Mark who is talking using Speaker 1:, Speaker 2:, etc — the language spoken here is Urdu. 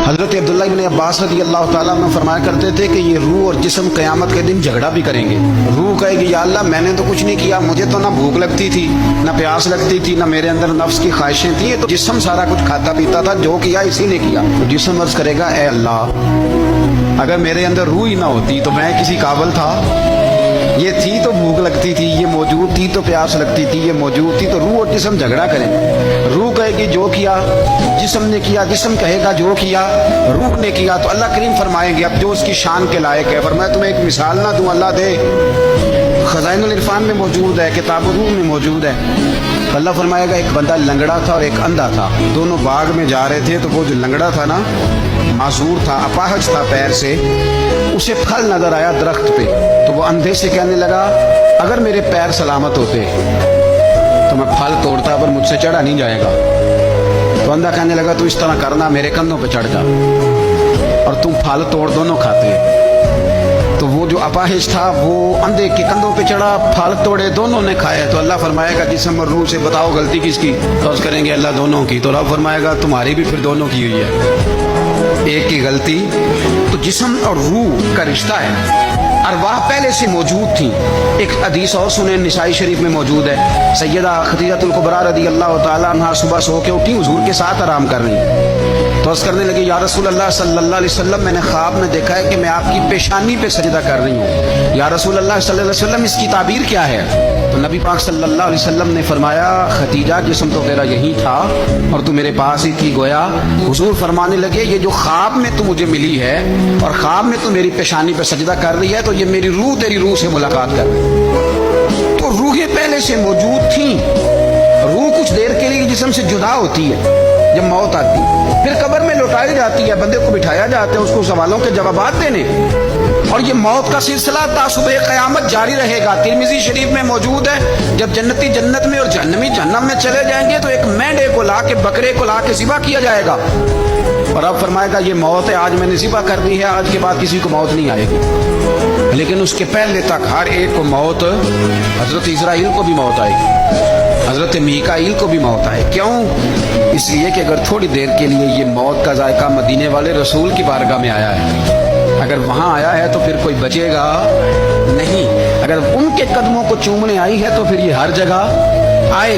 Speaker 1: حضرت عبداللہ ابن عباس رضی اللہ تعالیٰ عنہ فرمایا کرتے تھے کہ یہ روح اور جسم قیامت کے دن جھگڑا بھی کریں گے۔ روح کہے گی یا اللہ میں نے تو کچھ نہیں کیا، مجھے تو نہ بھوک لگتی تھی نہ پیاس لگتی تھی، نہ میرے اندر نفس کی خواہشیں تھیں، تو جسم سارا کچھ کھاتا پیتا تھا، جو کیا اسی نے کیا۔ تو جسم عرض کرے گا اے اللہ اگر میرے اندر روح ہی نہ ہوتی تو میں کسی قابل تھا؟ یہ تھی تو بھوک لگتی تھی، یہ موجود تھی تو پیاس لگتی تھی، یہ موجود تھی، تو روح اور جسم جھگڑا کریں۔ روح کہے گی جو کیا جسم نے کیا، جسم کہے گا جو کیا روح نے کیا۔ تو اللہ کریم فرمائیں گے اب جو اس کی شان کے لائق ہے، فرمایا تمہیں ایک مثال نہ دوں، اللہ دے، خزائن العرفان میں موجود ہے، کتاب الروح میں موجود ہے۔ اللہ فرمائے گا ایک بندہ لنگڑا تھا اور ایک اندھا تھا، دونوں باغ میں جا رہے تھے، تو وہ جو لنگڑا تھا نا، معذور تھا، اپاہج تھا پیر سے، اسے پھل نظر آیا درخت پہ، تو وہ اندھے سے کہنے لگا اگر میرے پیر سلامت ہوتے تو میں پھل توڑتا، پر مجھ سے چڑھا نہیں جائے گا۔ تو اندھا کہنے لگا تو اس طرح کرنا، میرے کندھوں پہ چڑھ جا اور تم پھل توڑ، دونوں کھاتے ہیں۔ تو وہ جو اپاہج تھا وہ اندھے کے کندھوں پہ چڑھا، پھل توڑے، دونوں نے کھائے۔ تو اللہ فرمائے گا جسم اور روح سے بتاؤ غلطی کس کی؟ تو اس کریں گے اللہ دونوں کی۔ تو اللہ فرمائے گا تمہاری بھی پھر دونوں کی ہوئی ہے، ایک کی غلطی۔ تو جسم اور روح کا رشتہ ہے، ارواح پہلے سے موجود تھیں۔ ایک حدیث اور سنیں، نسائی شریف میں موجود ہے، سیدہ خدیجہ الکبریٰ رضی اللہ تعالیٰ عنہا صبح سو کے اٹھی، حضور کے ساتھ آرام کر رہی، تو عرض کرنے لگی یا رسول اللہ صلی اللہ علیہ وسلم میں نے خواب میں دیکھا ہے کہ میں آپ کی پیشانی پہ سجدہ کر رہی ہوں، یا رسول اللہ صلی اللہ علیہ وسلم اس کی تعبیر کیا ہے؟ تو نبی پاک صلی اللہ علیہ وسلم نے فرمایا خدیجہ جسم تو تیرا یہی تھا اور تو میرے پاس ہی تھی گویا۔ حضور فرمانے لگے یہ جو خواب میں تو مجھے ملی ہے اور خواب میں تو میری پیشانی پہ سجدہ کر رہی ہے، تو یہ میری روح تیری روح سے ملاقات کر رہی ہے۔ تو روحیں پہلے سے موجود تھیں۔ روح کچھ دیر کے لیے جسم سے جدا ہوتی ہے جب موت آتی، پھر قبر میں لوٹائی جاتی ہے، بندے کو بٹھایا جاتا ہے اس کو سوالوں کے جوابات دینے، اور یہ موت کا سلسلہ تا صبح قیامت جاری رہے گا۔ ترمذی شریف میں موجود ہے جب جنتی جنت میں اور جہنمی جہنم میں چلے جائیں گے تو ایک مینڈے کو لا کے، بکرے کو لا کے ذبح کیا جائے گا، اور اب فرمائے گا یہ موت ہے، آج میں نے ذبح کر دی ہے، آج کے بعد کسی کو موت نہیں آئے گی۔ لیکن اس کے پہلے تک ہر ایک کو موت، حضرت اسرائیل کو بھی موت آئے گی، حضرت میکائیل کو بھی موت آئے۔ کیوں؟ اس لیے کہ اگر تھوڑی دیر کے لیے یہ موت کا ذائقہ مدینے والے رسول کی بارگاہ میں آیا ہے، اگر وہاں آیا ہے تو پھر کوئی بچے گا نہیں، اگر ان کے قدموں کو چومنے آئی ہے تو پھر یہ ہر جگہ آئے